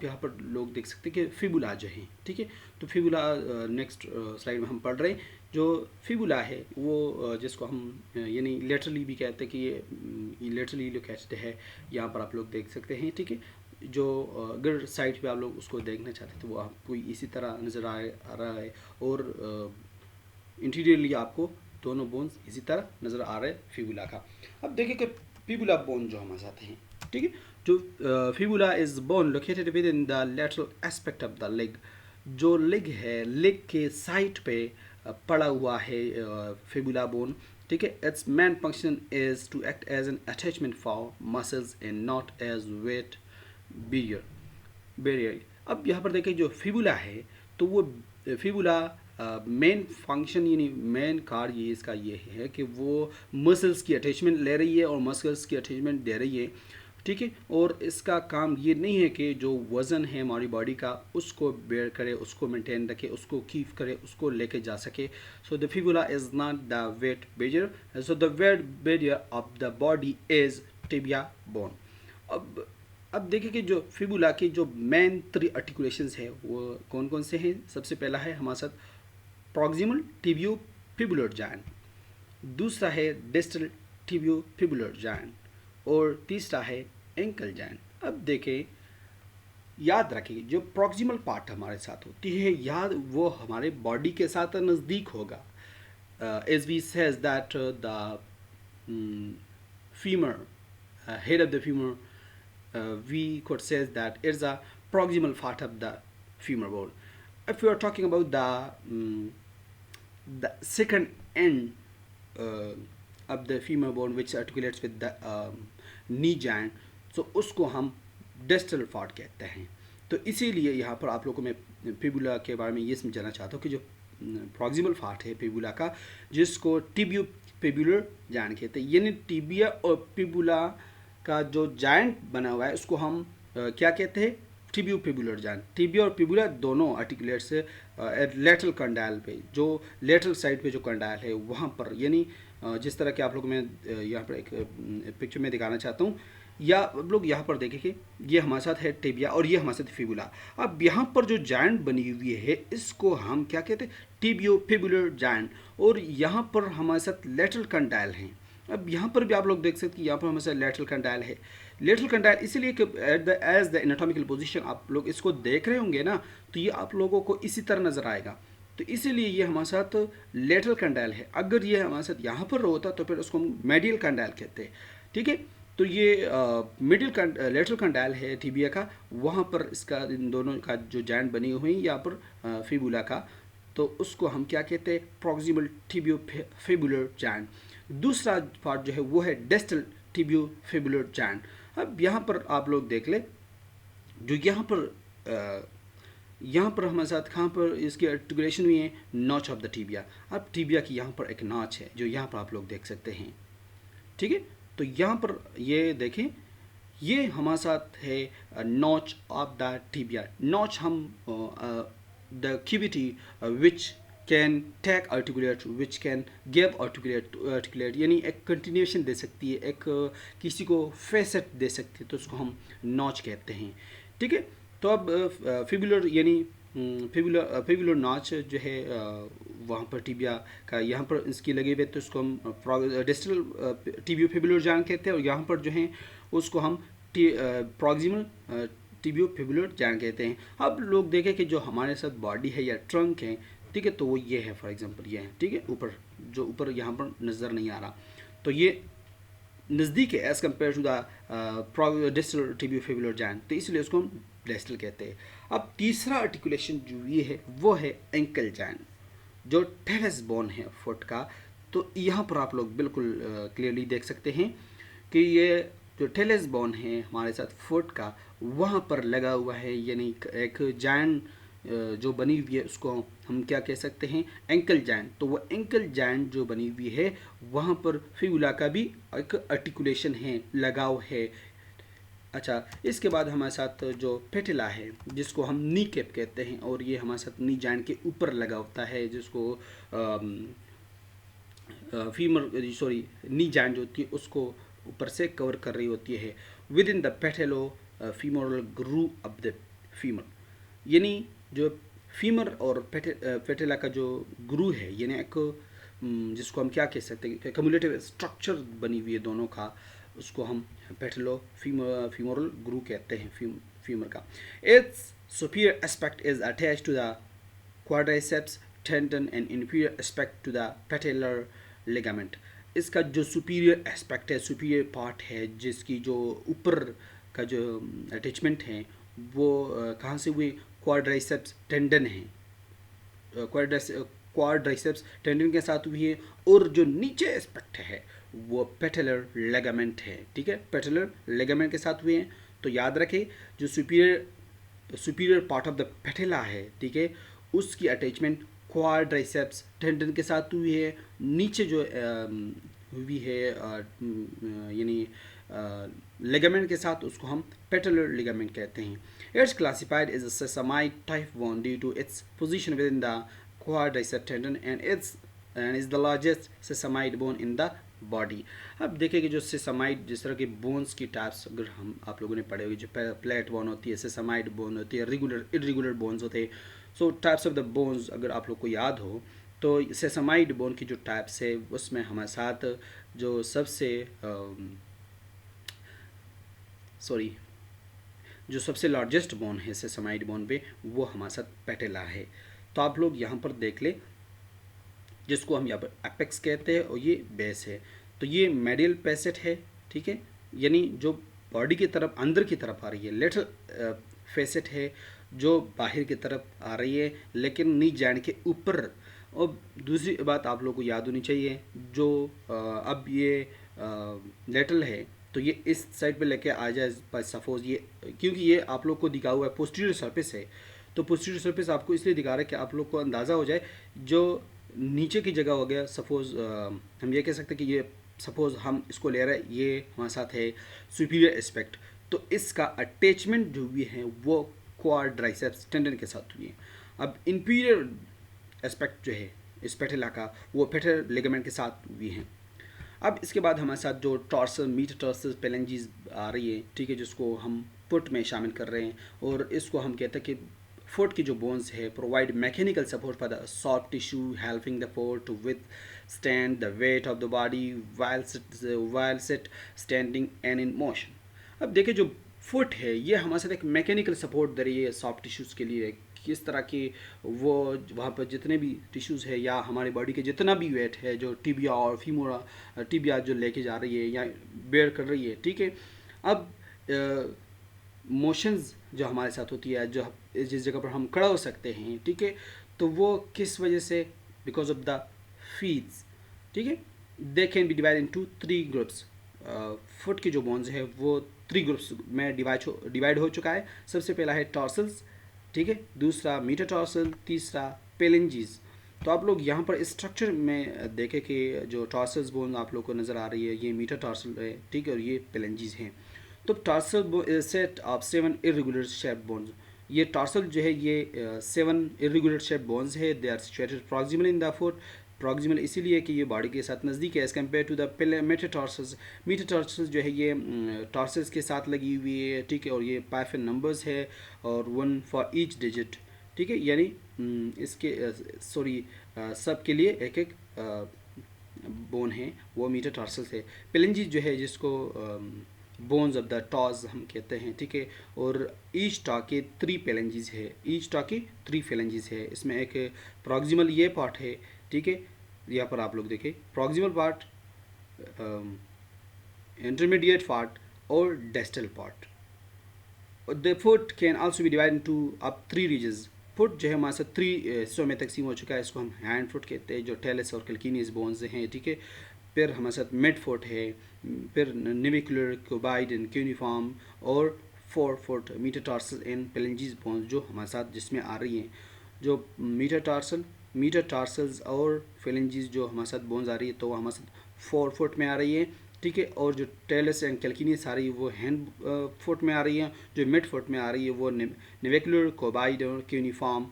आप यहाँ पर लोग देख सकते हैं कि फिबुला जो है, ठीक है। तो फिबुला नेक्स्ट स्लाइड में हम पढ़ रहे हैं। जो फिबुला है वो जिसको हम यानी लेटरली भी कहते हैं कि ये लेटरली लोकेटेड है, यहाँ पर आप लोग देख सकते हैं, ठीक है। जो अगर साइड पे आप लोग उसको देखना चाहते हैं तो वो आपको इसी तरह नज़र आ रहा है, और इंटीरियरली आपको दोनों बोन्स इसी तरह नज़र आ रहे हैं फिबुला का। अब देखिए कि फिबुला बोन जो हमारे साथ हैं, ठीक है। जो fibula is bone located within the lateral aspect of the leg. जो लेग है, लेग के साइड पे पड़ा हुआ है फिबुला बोन, ठीक है। Its main function is to act as an attachment for muscles and not as weight bearer. अब यहाँ पर देखिए जो फिबुला है, तो वो फिबुला मेन फंक्शन यानी मेन कार्य ये इसका ये है कि वो मसल्स की अटैचमेंट ले रही है और मसल्स की अटैचमेंट दे रही है, ठीक है। और इसका काम ये नहीं है कि जो वज़न है हमारी बॉडी का उसको बेयर करे, उसको मेंटेन रखे, उसको कीप करे, उसको लेके जा सके। So the fibula is not the weight bearer, so the weight bearer of the body is tibia bone. अब देखिए कि जो फिबुला के जो मेन 3 आर्टिकुलेशंस है वो कौन कौन से हैं। सबसे पहला है हमारे साथ प्रॉक्सिमल टिबियो फिबुलर जॉइंट, दूसरा है डिस्टल टिबियो फिबुलर जॉइंट, और तीसरा है एंकल जॉइंट। अब देखें, याद रखिए जो प्रॉक्सिमल पार्ट हमारे साथ होती है, याद वो हमारे बॉडी के साथ नज़दीक होगा। As we says that the femur, head of the femur, we could say that it's a proximal part of the femur bone. If we are talking about the second end uh, of the femur bone which articulates with the knee joint, so उसको हम distal part कहते हैं। तो इसीलिए यहाँ पर आप लोगों को मैं फिबुला के बारे में ये समझाना चाहता हूँ कि जो प्रॉक्सिमल पार्ट है फिबुला का, जिसको टिबियो फिबुलर जॉइंट कहते हैं, यानी टिबिया और फिबुला का जो जॉइंट बना हुआ है उसको हम क्या कहते हैं, टिबियो फिबुलर जॉइंट। टिबिया और फिबुला दोनों आर्टिकुलेट से लेटरल कंडाइल पे, जो लेटरल साइड पे जो कंडाइल है वहाँ पर, यानी जिस तरह के आप लोग मैं यहाँ पर एक पिक्चर में दिखाना चाहता हूँ, या आप लोग यहाँ पर देखें कि ये हमारे साथ है टिबिया और ये हमारे साथ फिबुला। अब यहाँ पर जो जॉइंट बनी हुई है इसको हम क्या कहते हैं, टिबियो फिबुलर जॉइंट, और यहाँ पर हमारे साथ लेटरल कंडाइल हैं। अब यहाँ पर भी आप लोग देख सकते हैं यहाँ पर हमारे साथ लेटरल कंडाइल है। लेटरल कंडाइल इसलिए कि at the edge the anatomical position आप लोग इसको देख रहे होंगे ना, तो ये आप लोगों को इसी तरह नज़र आएगा, तो इसीलिए ये हमारे साथ लेटरल कंडाइल है। अगर ये हमारे साथ यहाँ पर होता तो फिर उसको हम मेडियल कंडाइल कहते हैं, ठीक है। तो ये मिडिल लेटरल कंडाइल है टिबिया का, वहाँ पर इसका इन दोनों का जो जॉइंट बनी हुई है यहाँ पर फिबुला का, तो उसको हम क्या कहते हैं, प्रॉक्सिमल टिबियो फिबुलर जॉइंट। दूसरा पार्ट जो है वो है डिस्टल टिबियो फिबुलर जॉइंट। अब यहाँ पर आप लोग देख ले, जो यहाँ पर हमारे साथ कहाँ पर इसकी आर्टिकुलेशन हुई है, नॉच ऑफ द टिबिया। अब टिबिया की यहाँ पर एक नॉच है जो यहाँ पर आप लोग देख सकते हैं, ठीक है। तो यहाँ पर ये देखें, ये हमारे साथ है notch of the tibia. Notch हम द क्यूबिटी which can take articulate, which can give articulate, यानी एक कंटिन्यूएशन दे सकती है, एक किसी को फेसेट दे सकती है, तो उसको हम नॉच कहते हैं, ठीक है। तो अब फिबुलर यानी फिबुलर नॉच जो है वहाँ पर टिबिया का यहाँ पर इसकी लगे हुए, तो उसको हम डिस्टल टिबियो फिबुलर जॉइंट कहते हैं, और यहाँ पर जो है उसको हम प्रॉक्सिमल टिबियो फिबुलर जॉइंट कहते हैं। अब लोग देखें कि जो हमारे साथ बॉडी है या ट्रंक है, ठीक है, तो वो ये है, फॉर एग्जांपल ये है, ठीक है, ऊपर जो ऊपर यहाँ पर नज़र नहीं आ रहा, तो ये नज़दीक है as compare to the distal tibiofibular joint, तो इसलिए उसको हम डिस्टल कहते हैं। अब तीसरा आर्टिकुलेशन जो ये है वो है एंकल जॉइंट, जो टेरेस बोन है फुट का। तो यहाँ पर आप लोग बिल्कुल क्लियरली देख सकते हैं कि ये जो टेलेस बोन है हमारे साथ फुट का, वहाँ पर लगा हुआ है, यानी एक जॉइंट जो बनी हुई है उसको हम क्या कह सकते हैं, एंकल जॉइंट। तो वो एंकल जॉइंट जो बनी हुई है वहाँ पर फिबुला का भी एक आर्टिकुलेशन है, लगाव है। अच्छा, इसके बाद हमारे साथ जो पेटिला है जिसको हम नी कैप कहते हैं, और ये हमारे साथ नी जॉइंट के ऊपर लगा होता है, जिसको नी जॉइंट जो होती है उसको ऊपर से कवर कर रही होती है। Within the patellofemoral groove of the femur, यानी जो फीमर और पेटेला का जो ग्रू है, यानी एक जिसको हम क्या कह सकते हैं, कम्युलेटिव स्ट्रक्चर बनी हुई है दोनों का, उसको हम पेटेलो फीमोरल ग्रू कहते हैं फीमर का। Its superior aspect is attach to the quadriceps tendon and inferior aspect to the patellar ligament। इसका जो सुपीरियर एस्पेक्ट है, सुपीरियर पार्ट है, जिसकी जो ऊपर का जो अटैचमेंट है वो कहाँ से हुए, क्वाड्राइसेप्स टेंडन है, क्वाड्राइसेप्स टेंडन के साथ हुई है, और जो नीचे एस्पेक्ट है वो पेटेलर लेगामेंट है, ठीक है, पेटेलर लेगामेंट के साथ हुए हैं। तो याद रखें जो superior part of the patella है, ठीक है, उसकी अटैचमेंट क्वाड्राइसेप्स टेंडन के साथ हुई है, नीचे जो हुई है यानी लेगामेंट के साथ, उसको हम पेटेलर लिगामेंट कहते हैं। It's classified as a sesamoid type bone due to its position within the quadricep tendon and is the largest sesamoid bone in the body. अब देखेंगे जो सेसामाइड, जिस तरह के बोन्स की टाइप्स अगर हम आप लोगों ने पढ़े हुए, जो प्लेट बोन होती है, सेसामाइड बोन होती है, रेगुलर इरेगुलर बोन्स होते हैं। सो टाइप्स ऑफ द बोन्स अगर आप लोग को याद हो तो सेसामाइड बोन की जो टाइप्स है उसमें हमारे साथ जो सबसे लार्जेस्ट बोन है सेसामाइड बोन पे, वो हमारे साथ पेटेला है। तो आप लोग यहाँ पर देख ले, जिसको हम यहाँ पर एपेक्स कहते हैं, और ये बेस है। तो ये मेडियल पैसेट है, ठीक है, यानी जो बॉडी की तरफ अंदर की तरफ आ रही है। लेटरल फेसेट है जो बाहर की तरफ आ रही है, लेकिन नी जॉइंट के ऊपर। और दूसरी बात आप लोगों को याद होनी चाहिए, जो अब ये लेटरल है तो ये इस साइड पे लेके आ जाए सपोज, ये क्योंकि ये आप लोग को दिखा हुआ है पोस्टीरियर सरफेस है, तो पोस्टीरियर सरफेस आपको इसलिए दिखा रहा है कि आप लोग को अंदाज़ा हो जाए जो नीचे की जगह हो गया। सपोज हम ये कह सकते हैं कि ये सपोज हम इसको ले रहे हैं, ये हमारे साथ है सुपीरियर एस्पेक्ट, तो इसका अटैचमेंट जो भी है वो क्वाड्राइसेप्स टेंडन के साथ हुई है। अब इंफीरियर एस्पेक्ट जो है इस पेटेला का, वो पेटेलर लिगामेंट के साथ हुई है। अब इसके बाद हमारे साथ जो टॉर्सल मीटाटार्सल पेलेंजीज आ रही है, ठीक है, जिसको हम फुट में शामिल कर रहे हैं, और इसको हम कहते हैं कि फुट की जो बोन्स है provide mechanical support for the soft tissue helping the foot to withstand the weight of the body while sit standing and in motion. अब देखिए जो फुट है ये हमारे साथ एक मैकेनिकल सपोर्ट दे रही है सॉफ्ट टिश्यूज़ के लिए। किस तरह की वो वहाँ पर जितने भी टिश्यूज़ है या हमारी बॉडी के जितना भी वेट है, जो टिबिया और फीमोरा टिबिया जो लेके जा रही है या बेयर कर रही है, ठीक है। अब मोशंस जो हमारे साथ होती है, जो जिस जगह पर हम खड़ा हो सकते हैं, ठीक है, तो वो किस वजह से, बिकॉज ऑफ द फीट्स, ठीक है, they can be divide into 3 groups. Foot की जो बोन्स है वो 3 ग्रुप्स में डिवाइड हो चुका है। सबसे पहला है टॉर्सल्स, ठीक है, दूसरा मीटाटार्सल, तीसरा पेलेंजीज। तो आप लोग यहाँ पर इस स्ट्रक्चर में देखें कि जो टॉर्सल्स बोन आप लोग को नज़र आ रही है, ये मीटाटार्सल है, ठीक है, और ये पेलेंजीज हैं। तो tarsal set of 7 irregular shape bones, ये टार्सल जो है ये 7 इरेगुलर शेप बोन्स है। They are situated proximal in the foot, proximal इसीलिए कि ये बॉडी के साथ नज़दीक है as compare to the metatarsals. Metatarsals जो है ये टार्सल्स के साथ लगी हुई है, ठीक है, और ये 5 नंबर्स है और 1 फॉर ईच डिजिट, ठीक है, यानी इसके सब के लिए एक एक बोन है, वो मेटाटार्सल्स है। पेलेंजीज जो है जिसको बोन्स ऑफ द टॉज हम कहते हैं, ठीक है, और ईच टॉ के 3 पेलेंजीज है, ईच टॉ के 3 फेलेंजीज है। इसमें एक प्रॉक्सिमल ये पार्ट है, ठीक है, यहाँ पर आप लोग देखें प्रॉक्सिमल पार्ट, इंटरमीडिएट पार्ट और distal part. The foot can also be divide into up 3 regions. Foot जो है हमारे साथ 3 हिस्सों में तकसीम हो चुका है, इसको हम हैंड फुट कहते हैं, जो टेलिस और कैल्किनियस बोन्स हैं, ठीक है। फिर हमारे साथ मिड फुट है, फिर निविकुलर, क्यूबाइड एंड क्यूनिफॉर्म, और 4 फुट मीटाटार्सल एंड पेलेंजीज बोन्स जो हमारे साथ जिसमें आ रही हैं। जो मीटाटार्सल्स और फेलेंजीज जो हमारे साथ बोन्स आ रही है, तो वो हमारे साथ 4 फुट में आ रही है, ठीक है, और जो टेलिस एंड कैल्किनियस आ रही है वो हैंड फुट में आ रही है। जो मिड फुट में आ रही है वो निवेकुलर, क्यूबाइड और क्यूनिफॉर्म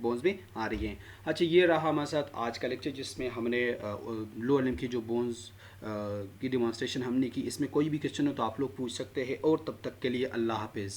बोन्स में आ रही हैं। अच्छा, ये रहा हमारे साथ आज का लेक्चर, जिसमें हमने लोअर लिम्ब की जो बोन्स की डिमॉन्स्ट्रेशन हमने की। इसमें कोई भी क्वेश्चन हो तो आप लोग पूछ सकते हैं, और तब तक के लिए अल्लाह हाफिज़।